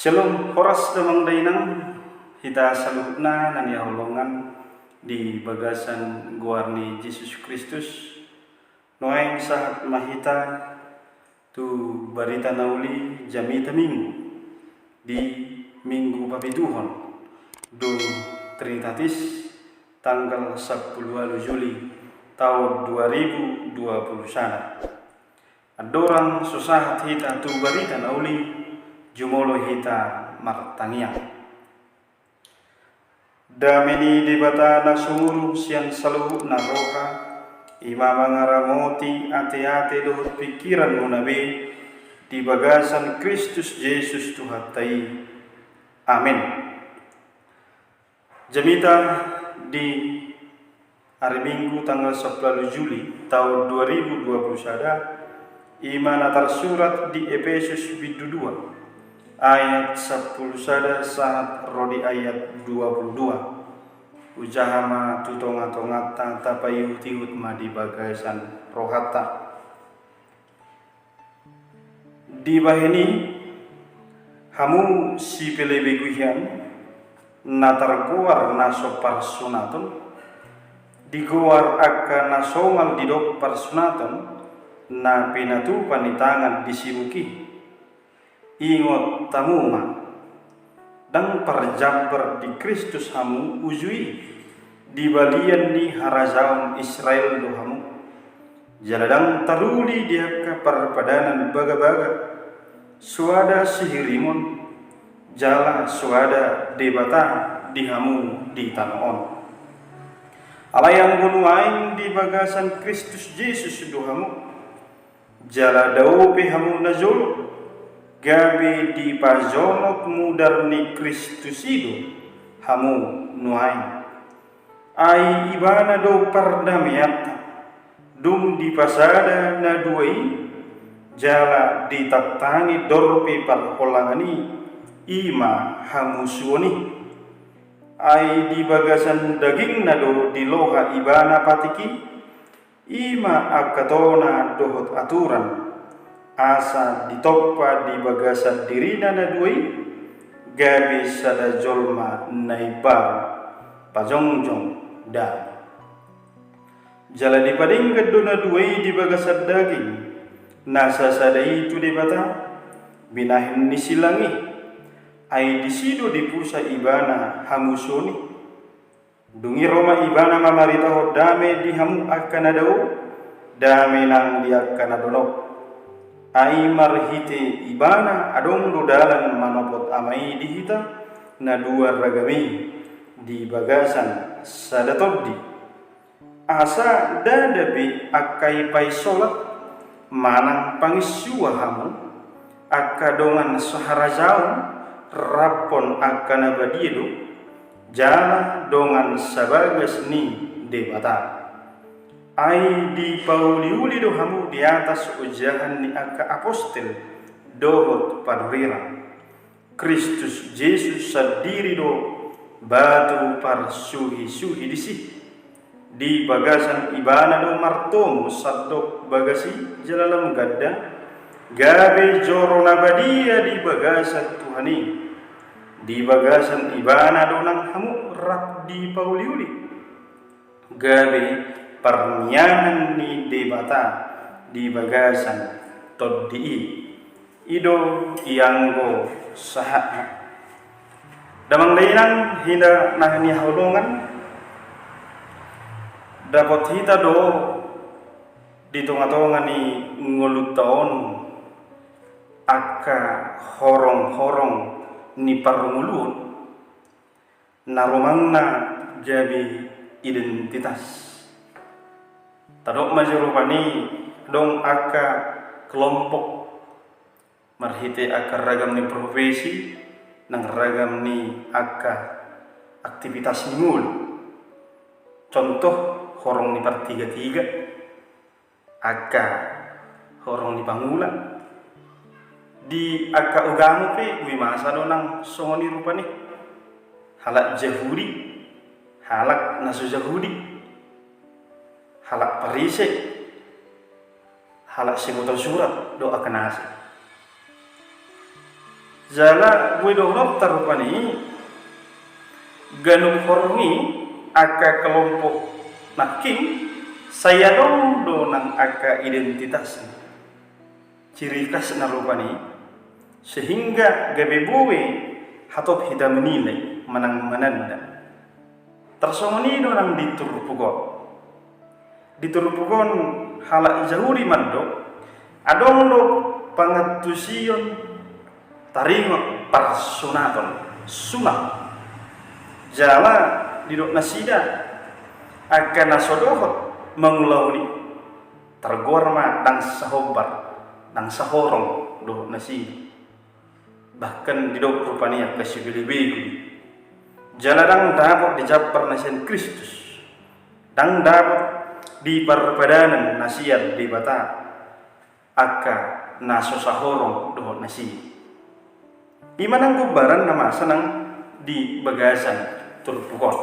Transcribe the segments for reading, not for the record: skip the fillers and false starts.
Shalom, horas damang dainang hita salutna nan yaholongan di bagasan guarni Yesus Kristus. Noeng sahat mahita tu barita nauli jamita minggu di minggu papituhon do Trinitatis tanggal 10 Juli tahun 2020 sana. Adorang susahat hita tu barita nauli jumolo hita martangiang. Damini dibata na sumuru siang saluhu na roha, ima mangaramoti ate-ate dohut pikiran munabe di bagasan Kristus Yesus Tuhatai. Amin. Jamita di hari Minggu tanggal 10 Juli tahun 2020 sada, ima natar surat di Efesus bidu 2 ayat 10 sada saat rodi ayat 22 ujahama tutonga-tongata tapayu tihut ma di bagasan rohata di bahini hamu si pelebeguhian natar guar naso parsunaton di guar akka nasomal didok parsunaton na pinatupan di tangan disimuki ingot tamuma dan perjabar di Kristus hamu ujui di balian ni harajaun Israel do hamu jaladang taruli dia ke perpadanan baga-baga suada sihirimon jala suada debata di hamu di tanon alayang gunuain di bagasan Kristus Yesus do hamu jala daupe hamu najolo gabi di pajonok mudarni Kristus itu hamu nuain ai ibana do pardamiata dum di pasada na duai jala ditaktangi dorpe parholangani ima hamu suoni ai di bagasan daging nado di loha ibana patiki ima akatona dohot aturan asa ditoppa di bagasan dirina na duai gabi sada jolma naibar pajongjong da jala di pading gaddo na duai di bagasan daging nasa sada itu di bata binahin nisilangi ay disido di pusa ibana hamusoni dungi roma ibana mamarita ho dame di hamu akkana daw dame nang di akkana donok ai marhite ibana adong dodalan manopot amai dihita na dua ragami di bagasan sadatoddi asa dadabi akai pai solat manang pangisyua hamu akadongan saharajaun rapon akana badiedo jala dongan sabagas ni debata ai di pauliuli do hamu di atas ujahan ni aka apostel dohot padurira Kristus Yesus sadiri do batu par suhi disi di bagasan ibana do martomu sadok bagasi jalalam gadda gabe joro nabadia di bagasan Tuhani di bagasan ibana do nang hamu rap di pauliuli gabe permianan ni debata di bagasan toddi ido ianggo sahat damang dainang hina nahani haulongan dapat hita do di tonga-tonga ni ngulut taon akka horong-horong ni parumuluon narumangna jabi identitas tadok majurupani dong aka kelompok marhite aka ragam ni profesi nang ragam ni aka aktivitas nimul contoh horong ni partiga-tiga aka horong ni pangulan di aka ugamu pe bui masa do nang songoni rupani halak jahudi halak nasu jahudi halak parise halak sebutan surat doa kenasi Jala buidonok tarupani ganung hormi aka kelompok naking saya dong nang aka identitas ciri khas narupani sehingga gabe buwe hatop hita menilai manang mananda tersongoni nang diturpugon halak jahuri mando adong do pangatusion taringot parsunaton sunat jala didok nasida akan nasodohot menglauni tergorma dan sahobar dan sahorong do nasi bahkan didok rupanya kasibili-bili jaladang dapat dijapar nasian Kristus dan dapat di perbadanan nasiat di bata aka naso sahorong do nasi imanang kubaran nama senang di bagasan turpukon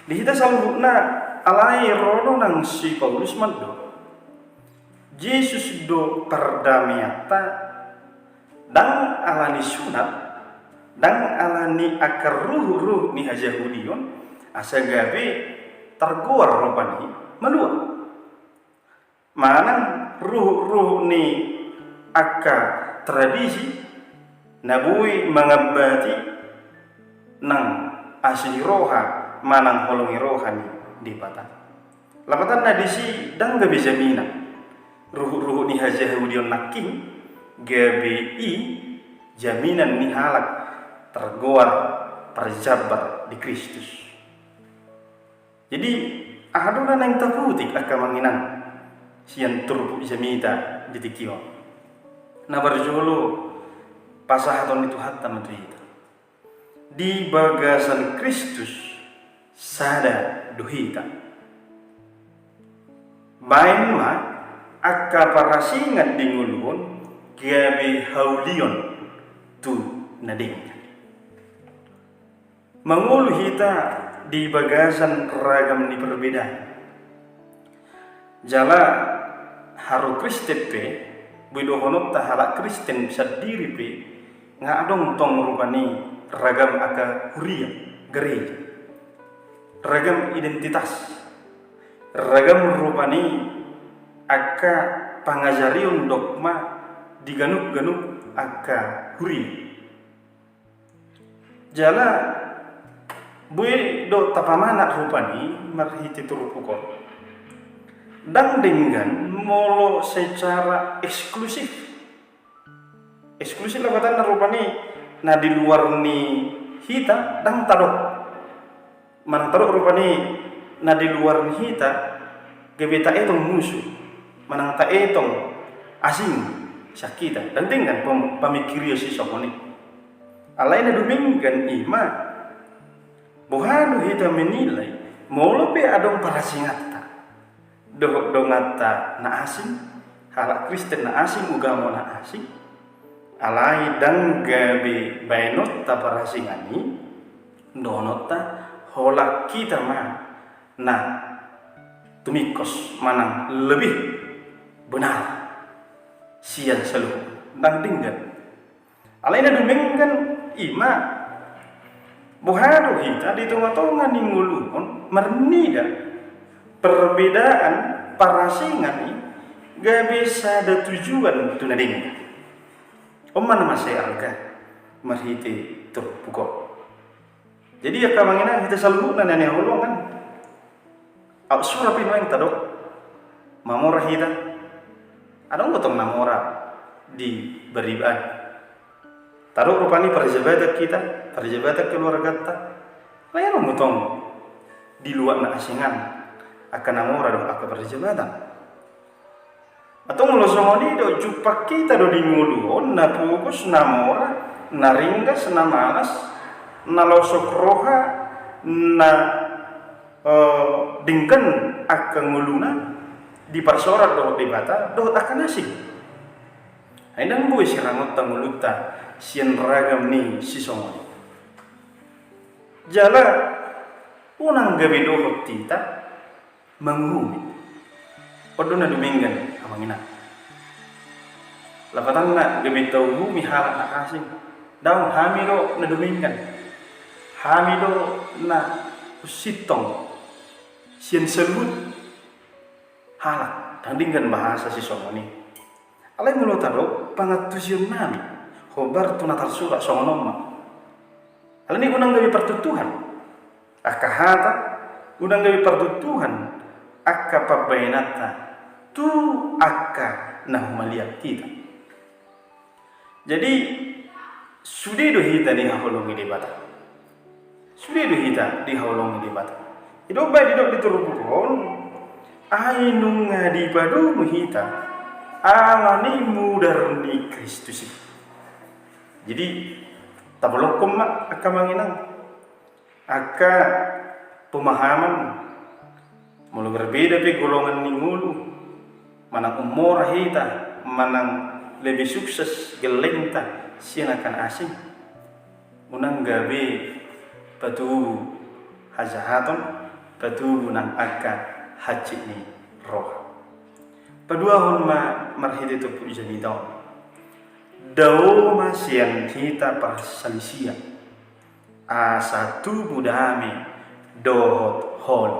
dihita salubna alai rodo nang si Paulus mando Yesus do perdamiata dan alani sunat dan alani akar ruh ni hajahudion asa gabe terguar rupani meluap manang ruh ni akar tradisi nabui mengabati nang asli roha manang holongi rohani di bata lapatan nadisi dan gabe jamina ruh ni hajahudion naking GBI jaminan ni halak tergoar perjabar di Kristus. Jadi aduna nang taputik aka manginang sian turpu jamita di tikio. Na barjolo pasahaton itu hatta mentuita. Di bagasan Kristus sada duhita. Bain ma aka parasingat dingulun gabe haulion tu nading mangulu hita di bagasan ragam di perbedaan jala haru Kristen pe bidohonot tahala Kristen bisa diri pe ngadong tong rupani ragam aka huria gereja ragam identitas ragam rupani aka pangajarion dogma diganuk-ganuk aka huri jala bui do tapamana rupani marhiti turupukon dan dengan molo secara eksklusif labatan rupani na di luar ni hita dan tarok man tarok rupani na di luar ni hita gebeta etong musuh manang ta etong asing sakita dan dengan pemikirio si sokoni alaina dumingkan ima buhanu hita menilai molo pe adong parasingata dongata na asing halak Kristen na asing ugamo na asing alai dan gabe bainot ta parasingani donota hola kita ma na tumikos manang lebih benar sian seluruh dan dengan alaina dumingkan ima buhado hita di tengah-tengah ningulun mernida perbedaan parasingan ni gak bisa ada tujuan tunading oman masih alga marhiti terpukul jadi ya kamangina kita selalu nanya holongan surapin yang tadok mamora hita ada ngotong namora di beribadah. Taruh rupani perjabatan kita, perjabatan keluarga kita. Layan ngotong di luar na asingan akan namora do akan perjabatan. Atau mulosongoni do jupak kita do di nguluon na pukus namora, na ringgas, na malas, na losok roha, na dingken akan nguluna di persorat do di bata do akan asing. Aindan buai sirangot tamuluta sian ragam ni sisongoni. Jala unang gabi dohot tita mengumit. Odona duminggan amangina. Lapatan na gabi tau bumi halak na asing. Daw hamilo na duminggan. Hamilo na usitong sian sebut halak tandingkan bahasa si somoni. Alai mulo tado pangatusiun nami. Khobar tunatar surat songonoma. Alai ni unang gabi pertutuhan. Akahata unang gabi pertutuhan. Akka pabainata tu akka nahumaliak kita. Jadi sudah hita di haulungi di bata. Sudah hita di haulungi di bata. Hidup baik hidup diturupukon. Ainung ngadi padu muhita. Alani mudar ni Kristus. Jadi tablokom mak akka manginang. Akka pemahaman mulu berbeda pe golongan ni ngulu. Manang umur hita, manang lebih sukses gelenta sianakan asing unang gabe batu hajahaton batu unang akka haji ni roh padua hun marhide tu pujani daun dao masian kita parsalisia satu budami dohot hol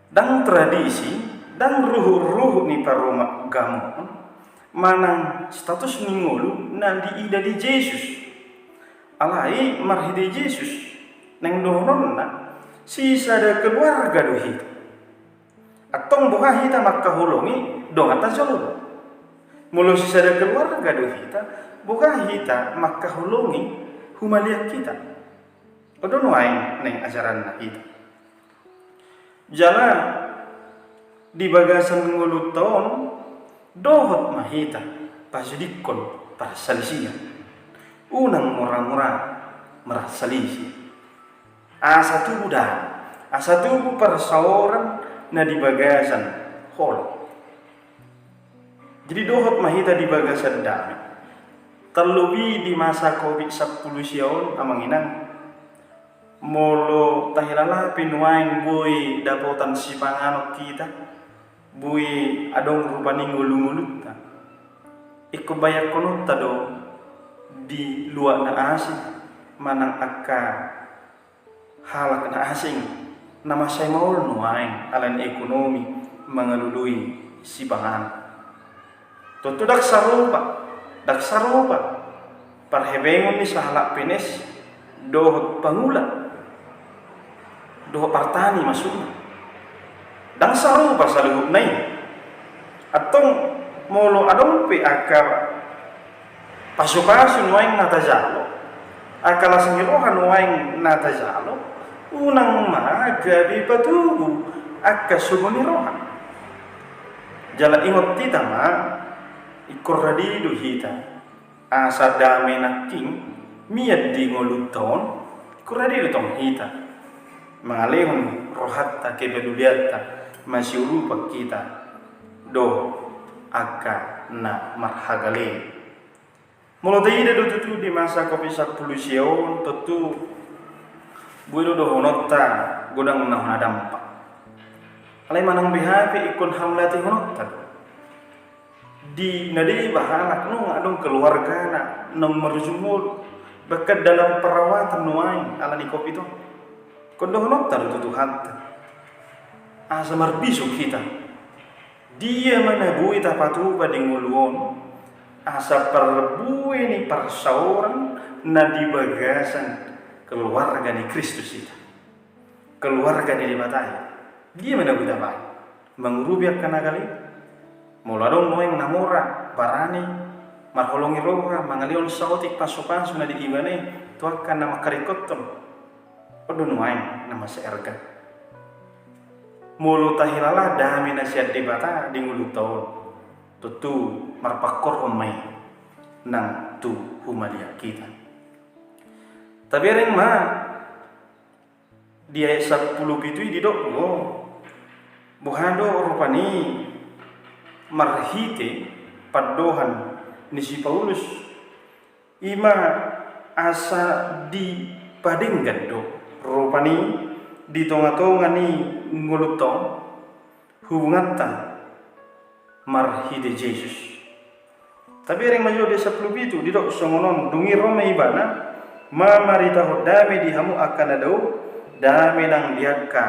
dan tradisi dan ruh ni paroma gamu manang status ningolu na diida di Yesus alai marhide Yesus neng dohonon na sisa da keluarga dohita atong buka hita makahulungi dongata jauh mulu sisa da keluarga dohita buka hita makahulungi humaliak kita odon wain neng ajaran na hita jala di bagasan ngulut tahun dohot mahita pasudikon parsalisia unang murah-murah merasalisi asatu budak asatu persaoran na di bagasan hol jadi dohot mahita di bagasan dami terlebih di masa COVID-10 siaon amanginang molo tahilala pinuain boy dapotan si panganok kita bui adong rupani ngulu-ngulu ta ikko bayak kono tado di luar na asing manang akka halak na asing nama saya mau nuain alan ekonomi mengelului si pangan tentu dak sarupa parhebengon ni sahalak penes doh pangula doh partani masuknya dan saru pasal hukum nai atong molo adong pe akar pasukasun waing natajalo akala sangirohan waing natajalo unang magabi patubu akka sugoni rohan jala ingot tita ma ikorradidu hita asa dame naking miad di ngoluton ikorradidu tong hita mengalihun rohatta kepeduliatta masih rupa kita do akka na marhagale mulu tayida do tutu di masa COVID-10 siaon tutu builo do honotta godang na dampak alai manang bihapi ikon hamlati honotta di nadi bahalak no adong keluarga na nomor jumul bekat dalam perawatan nuain ala di kopi itu kondo honotta do tutu hatta asa marbisuk kita dia mana bui tapatu bading nguluon asa perbui ni persauran na di bagasan keluarga ni Kristus kita keluarga ni dibatai dia mana bui tapai mengurubiak kanagali muladong noeng namora barani marholongi roha mangalion sautik pasu-pasu na di ibane tuakan nama karikoton odon wain nama seerga mulu tahilala dami nasihat debata di ngulu tahun tutu marpakor omai nang tu humalia kita tapi ring ma dia 10 pitu di dok go buhando rupani marhite padohan ni si Paulus ima asa di padinggan do rupani di tonga-tonga ni ngulutong hubungan ta marhide Jesus. Tapi ring majo desa plubi itu didok songonon dungi rome ibana mamarita ho dame di hamu akan adau dame nang diaka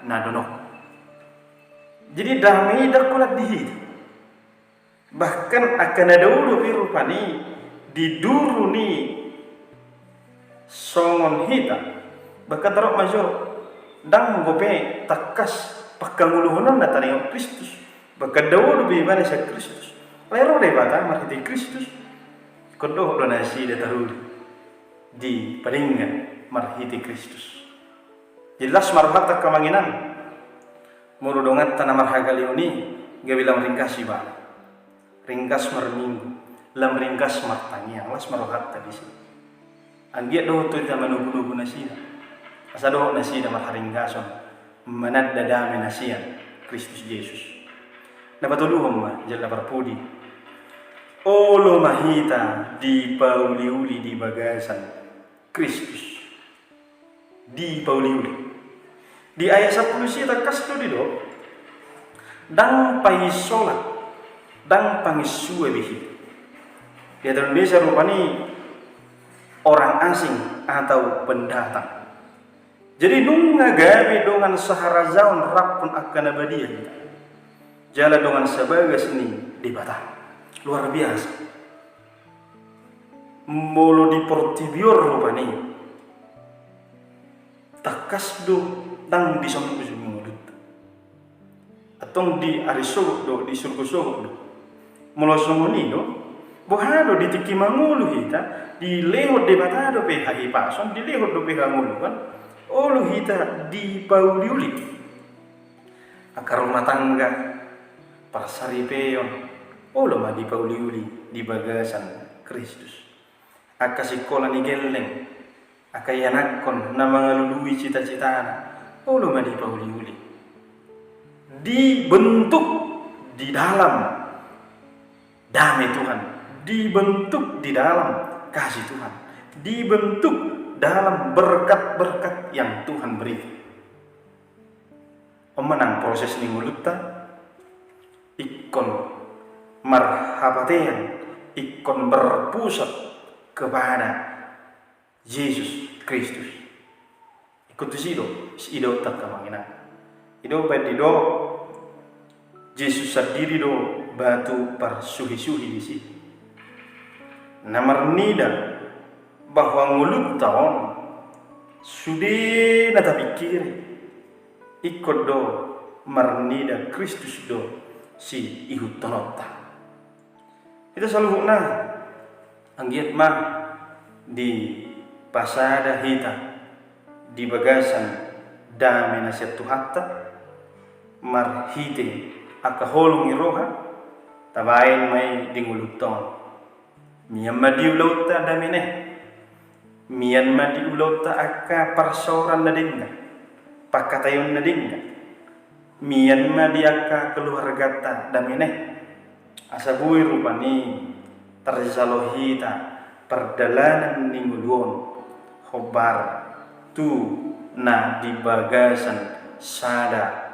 nadonok. Jadi damai dak kulat di bahkan akan adau do pirupani diduru ni songon hita bahkan terok majo dang gope takas pakanguluhonon datani Kristus bahkan dawu do ibana sa Kristus. Lero deh bata marhiti Kristus kodoh do nasi dataru di palingan marhiti Kristus. Jelas marhata kamanginan murudongat tanah marhaga liuni gabilang ringkas iba ringkas marminggu lam ringkas martanya las marhat tadi sih anggiat do tu ta manubu nasina asa do nasina marharinggason manad dadame nasia Kristus Yesus napatuluhom ma jalla barpudi olo mahita di pauliuli di bagasan Kristus di pauliuli di ayat 10 sih takas tu di do dang paisola dang pangisue bihi di Indonesia rupani orang asing atau pendatang. Jadi nunga gabi dongan saharazaun rapun akan abadiah jala dongan sebagai seni di Batam luar biasa molo di Portibior rupani takas do dang di sono mulut atong di ariso do di surkuso do molo songoni do bohado di tiki mangulu hita di lehot de batado pe hahi pason di lehot do pe hangulu kan olu hita di pauliuli akar rumah tangga pasari peon olo ma di pauliuli di bagasan Kristus aka sikola ni geleng aka yanakon na mangalului cita-citana olo ma di pauliuli dibentuk di dalam damai Tuhan, dibentuk di dalam kasih Tuhan, dibentuk dalam berkat-berkat yang Tuhan beri. Menang proses ni mulutta ikon marhabatean ikon berpusat kepada Yesus Kristus. Ikut sido tak kamanginan. Ido badido Yesus sendiri do batu parsuhi-suhi di sini. Namar nida bahwa ngulut tahun sudah nata pikir ikut do marnida Kristus do si ihut tonota. Itu selalu hukna anggiat mah di pasada hita di bagasan dame nasihat Tuhatta marhite aka holong iroha tabain may dinguluton miyan madiulota damine miyan madiulota aka parsoran na dinga pakatayon na dinga miyan madi aka keluargata damine asabuy rupani tarjalohita perdalanan ninguluon hobar tu na di bagasan sada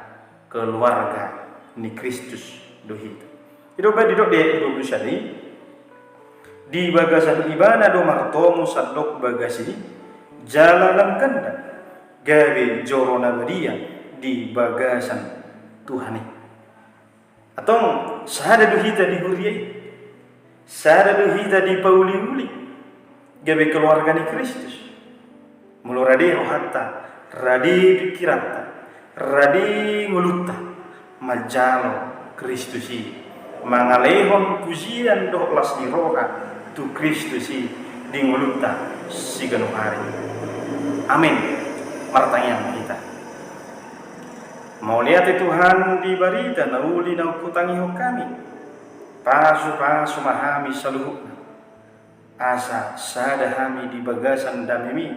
keluarga ni Kristus dohita. Itu badidok de 20 syari di bagasan ibana do martomu sadok bagasi jalalam kanda gawe jorona badia di bagasan Tuhani. Atau sada dohita di huriyai sada dohita di pauli-uli gawe keluarga ni Kristus. Mulurade rohatta radi pikirata radi ngulutta majalo Kristusi mangalehon pujian do las di roha tu Kristusi di ngulutta si ganu hari. Amin. Martanyaan kita. Mau lihat Tuhan di barita nauli na kutangi ho kami. Pasu mahami saluhukna. Asa sada hami di bagasan damimi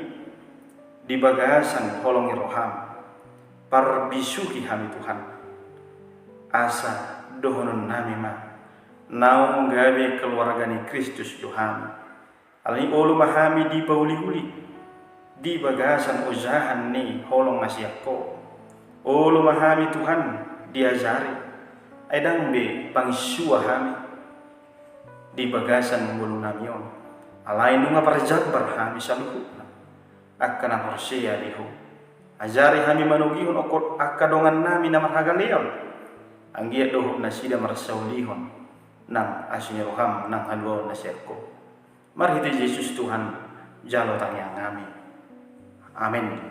di bagasan holongi roham. Parbisuki hami Tuhan asa dohonon nami ma naung gawe keluarga ni Kristus Tuhan alani olu mahami di pauli-uli di bagasan usahan ni holong nasiako olu mahami Tuhan diajari Aidang be pangsua hami di bagasan bulu namion. Alai nunga parjabar hami saluhutna. Akkana porsia dihu. Ajari hami manugihon okot akkadongan nami na marhagaleon. Anggia dohok na sida marsaulihon nang asinyeroham nang halwa na serko. Marhiti Yesus Tuhan jalo tanyang ngami. Amin.